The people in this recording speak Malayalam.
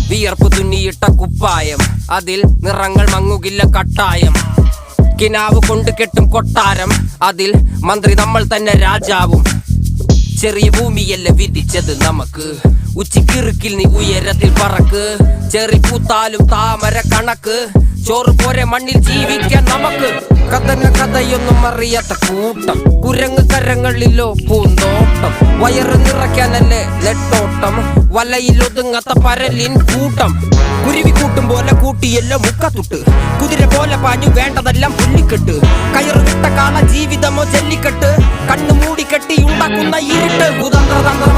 വിയർപ്പ് തുന്നിയിട്ട കുപ്പായം, അതിൽ നിറങ്ങൾ മങ്ങുകില്ല കട്ടായം. കിനാവ് കൊണ്ട് കെട്ടും കൊട്ടാരം, അതിൽ മന്ത്രി നമ്മൾ തന്നെ രാജാവും. ചെറിയ ഭൂമിയല്ല വിധിച്ചത് നമുക്ക്, ഉച്ചിക്കിറുക്കിൽ നീ ഉയരത്തിൽ പറക്ക്. ചെറി പൂത്താലും താമര കണക്ക്, ചോറ് പോരെ മണ്ണിൽ ജീവിക്കാൻ നമുക്ക്. കഥന കഥയൊന്നും അറിയാത്ത കൂട്ടം, കുരങ്ങ് കരങ്ങളിലോ പൂന്തോട്ടം. വയറ് നിറയ്ക്കാനല്ലേ നെട്ടോട്ടം, വലയിൽ ഒതുങ്ങാത്ത പരലിൻ കൂട്ടം. കുരുവി കൂട്ടും പോലെ കൂട്ടിയല്ലോ മുക്കത്തുട്ട്, കുതിര പോലെ പാഞ്ഞു വേണ്ടതെല്ലാം പുല്ലിക്കെട്ട്. കയറ് വിട്ട കാള ജീവിതമോ ജല്ലിക്കെട്ട്, കണ്ണു മൂടിക്കെട്ടി ഉണ്ടാക്കുന്ന ഇരുട്ട്. കുതന്ത്രതന്ത്രം